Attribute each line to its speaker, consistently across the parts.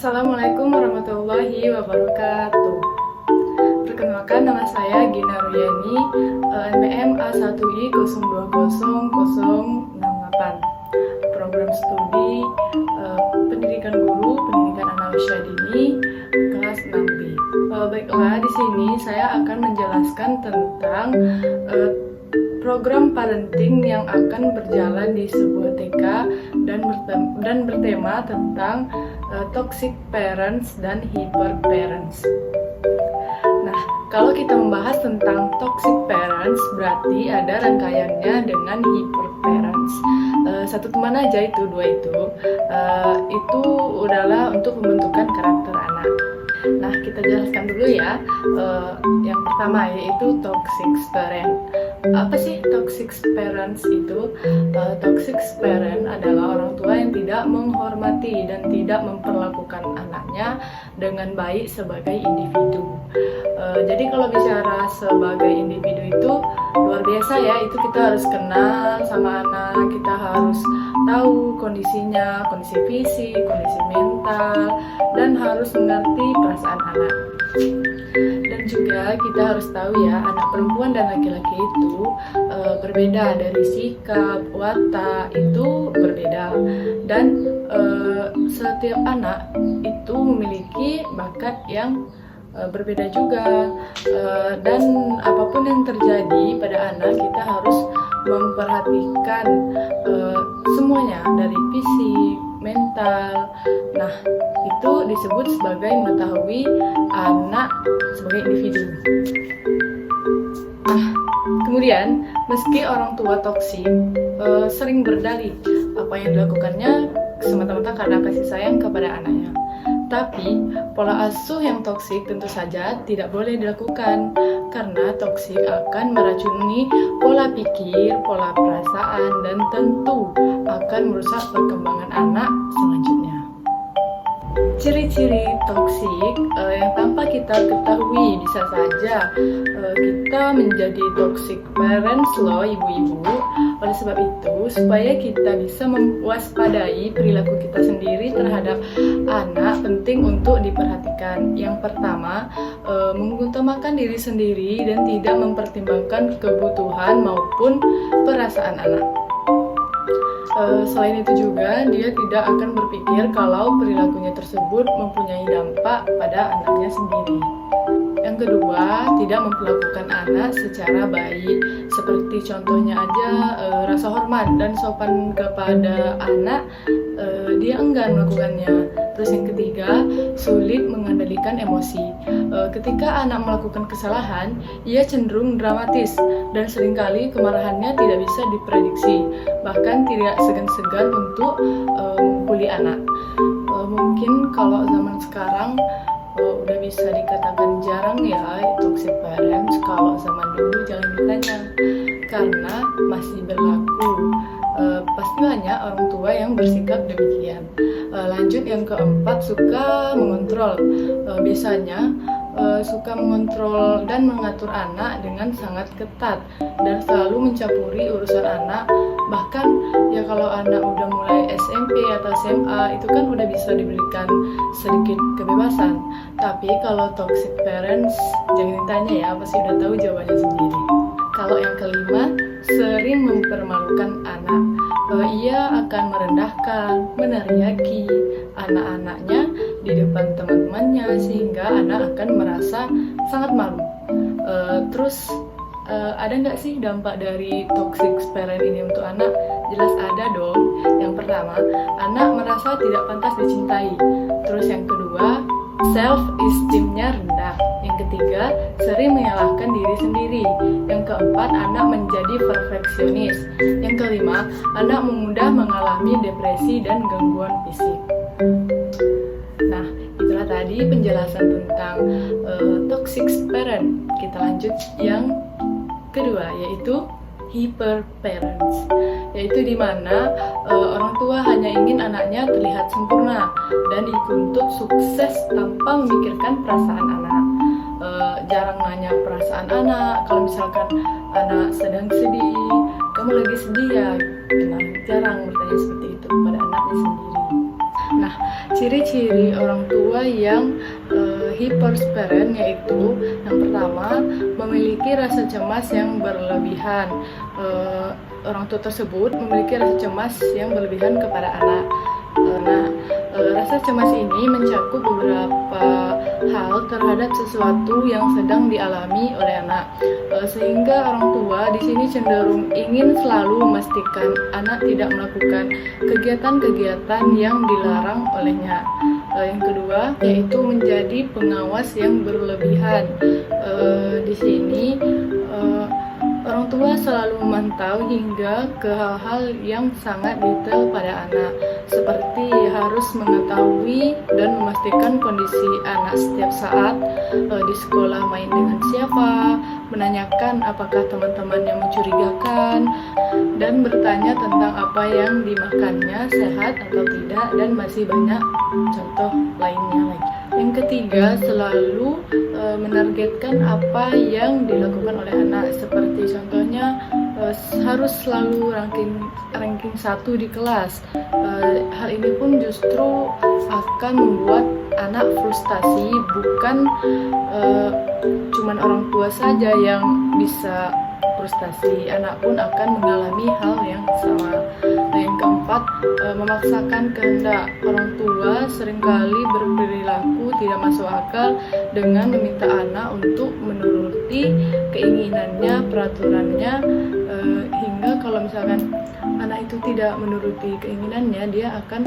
Speaker 1: Assalamualaikum warahmatullahi wabarakatuh. Perkenalkan, nama saya Gina Ruyani, NPM A1I 020068. Program studi Pendidikan Guru, Pendidikan Anak Usia Dini, kelas 6B. Baiklah, di sini saya akan menjelaskan tentang program parenting yang akan berjalan di sebuah TK dan bertema tentang toxic parents dan hyper parents. Nah, kalau kita membahas tentang toxic parents, berarti ada rangkaiannya dengan hyper parents. Satu teman aja itu, dua itu adalah untuk pembentukan karakter anak. Nah, kita jelaskan dulu ya. Yang pertama yaitu toxic parent. Apa sih toxic parents itu? Toxic parent adalah orang tua yang tidak menghormati dan tidak memperlakukan anaknya dengan baik sebagai individu. Jadi kalau bicara sebagai individu itu luar biasa ya, itu kita harus kenal sama anak, kita harus tahu kondisinya, kondisi fisik, kondisi mental, dan harus mengerti perasaan anak. Dan juga kita harus tahu ya, anak perempuan dan laki-laki itu berbeda dari sikap, watak itu berbeda, dan setiap anak itu memiliki bakat yang berbeda juga, dan apapun yang terjadi pada anak kita harus memperhatikan semuanya dari fisik, mental. Nah, itu disebut sebagai mengetahui anak sebagai individu. Nah, kemudian meski orang tua toksik sering berdalih apa yang dilakukannya semata-mata karena kasih sayang kepada anaknya, tapi pola asuh yang toksik tentu saja tidak boleh dilakukan, karena toksik akan meracuni pola pikir, pola perasaan, dan tentu akan merusak perkembangan anak selanjutnya. Ciri-ciri toksik yang tanpa kita ketahui, bisa saja kita menjadi toxic parents loh ibu-ibu. Oleh sebab itu, supaya kita bisa mewaspadai perilaku kita sendiri terhadap anak, penting untuk diperhatikan. Yang pertama, mengutamakan diri sendiri dan tidak mempertimbangkan kebutuhan maupun perasaan anak. Selain itu juga, dia tidak akan berpikir kalau perilakunya tersebut mempunyai dampak pada anaknya sendiri. Yang kedua, tidak memperlakukan anak secara baik. Seperti contohnya aja, rasa hormat dan sopan kepada anak, dia enggan melakukannya. Terus yang ketiga, sulit mengendalikan emosi. Ketika anak melakukan kesalahan, ia cenderung dramatis dan seringkali kemarahannya tidak bisa diprediksi, bahkan tidak segan-segan untuk memukuli anak. Mungkin kalau zaman sekarang udah bisa dikatakan jarang ya toxic parents. Kalau zaman dulu jangan ditanya, karena masih berlaku. Pasti banyak orang tua yang bersikap demikian. Lanjut yang keempat, suka mengontrol. Biasanya suka mengontrol dan mengatur anak dengan sangat ketat dan selalu mencampuri urusan anak. Bahkan ya kalau anak udah mulai SMP atau SMA itu kan udah bisa diberikan sedikit kebebasan. Tapi kalau toxic parents jangan ditanya ya, pasti udah tahu jawabannya sendiri. Kalau yang kelima, sering mempermalukan anak. Ia akan merendahkan, meneriaki anak-anaknya di depan teman-temannya, sehingga anak akan merasa sangat malu. Terus ada nggak sih dampak dari toxic parent ini untuk anak? Jelas ada dong. Yang pertama, anak merasa tidak pantas dicintai. Terus yang kedua, self-esteem-nya rendah. Yang ketiga, sering menyalahkan diri sendiri. Yang keempat, anak menjadi perfeksionis. Yang kelima, anak mudah mengalami depresi dan gangguan fisik. Nah, itulah tadi penjelasan tentang toxic parent. Kita lanjut yang kedua, yaitu hyper parents, yaitu di mana orang tua hanya ingin anaknya terlihat sempurna dan dituntut sukses tanpa memikirkan perasaan anak. Jarang nanya perasaan anak. Kalau misalkan anak sedang sedih, kamu lagi sedih ya, jarang bertanya seperti itu kepada anaknya sendiri. Nah, Ciri-ciri orang tua yang hyperparent yaitu yang pertama, memiliki rasa cemas yang berlebihan. Orang tua tersebut memiliki rasa cemas yang berlebihan kepada anak. Rasa cemas ini mencakup beberapa hal terhadap sesuatu yang sedang dialami oleh anak, sehingga orang tua di sini cenderung ingin selalu memastikan anak tidak melakukan kegiatan-kegiatan yang dilarang olehnya. Yang kedua yaitu menjadi pengawas yang berlebihan. Di sini orang tua selalu memantau hingga ke hal-hal yang sangat detail pada anak, seperti harus mengetahui dan memastikan kondisi anak setiap saat, di sekolah main dengan siapa, menanyakan apakah teman-temannya mencurigakan, dan bertanya tentang apa yang dimakannya sehat atau tidak, dan masih banyak contoh lainnya lagi. Yang ketiga, selalu menargetkan apa yang dilakukan oleh anak, seperti contohnya harus selalu ranking 1 di kelas. Hal ini pun justru akan membuat anak frustasi, bukan cuman orang tua saja yang bisa frustasi, anak pun akan mengalami hal yang sama. Yang keempat, memaksakan kehendak. Orang tua seringkali berperilaku tidak masuk akal dengan meminta anak untuk menuruti keinginannya, peraturannya, hingga kalau misalkan anak itu tidak menuruti keinginannya, dia akan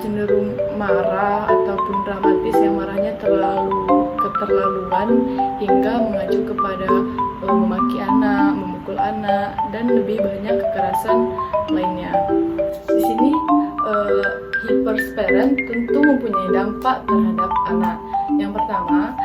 Speaker 1: cenderung marah ataupun dramatis, yang marahnya terlalu keterlaluan hingga mengacu kepada memaki anak, memukul anak, dan lebih banyak kekerasan lainnya. Di sini hyperparent tentu mempunyai dampak terhadap anak. Yang pertama,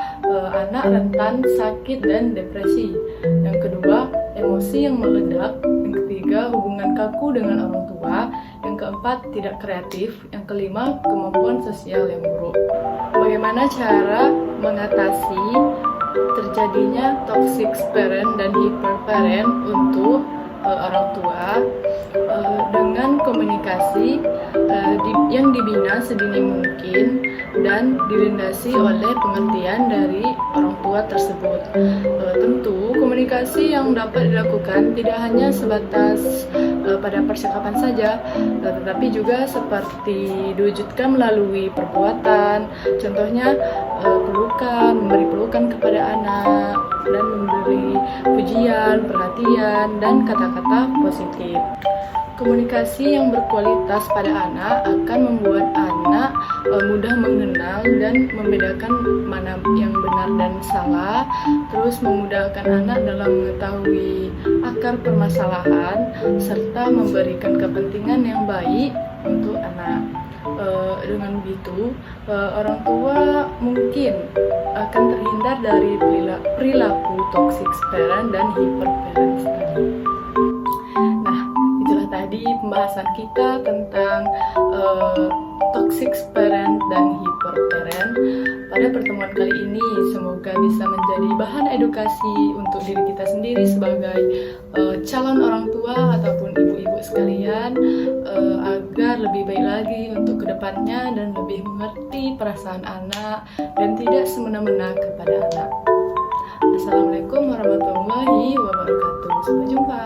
Speaker 1: anak rentan sakit dan depresi. Yang kedua, emosi yang meledak. Yang ketiga, hubungan kaku dengan orang tua. Yang keempat, tidak kreatif. Yang kelima, kemampuan sosial yang buruk. Bagaimana cara mengatasi terjadinya toxic parent dan hyperparent untuk orang tua? Dengan komunikasi yang dibina sedini mungkin dan dilindasi oleh pengertian dari orang tua tersebut. Tentu komunikasi yang dapat dilakukan tidak hanya sebatas pada percakapan saja, tetapi juga seperti diwujudkan melalui perbuatan. Contohnya pelukan, memberi pelukan kepada anak, dan memberi pujian, perhatian, dan kata-kata positif. Komunikasi yang berkualitas pada anak akan membuat anak mudah mengenal dan membedakan mana yang benar dan salah, terus memudahkan anak dalam mengetahui akar permasalahan, serta memberikan kepentingan yang baik untuk anak. Dengan begitu, orang tua mungkin akan terhindar dari perilaku toxic parent dan hyperparent tadi. Nah, itulah tadi pembahasan kita tentang toxic parent dan hyperparent pada pertemuan kali ini. Semoga bisa menjadi bahan edukasi untuk diri kita sendiri sebagai calon orang tua ataupun ibu-ibu sekalian, agar lebih baik lagi untuk kedepannya dan lebih mengerti perasaan anak dan tidak semena-mena kepada anak. Assalamualaikum warahmatullahi wabarakatuh. Sampai jumpa.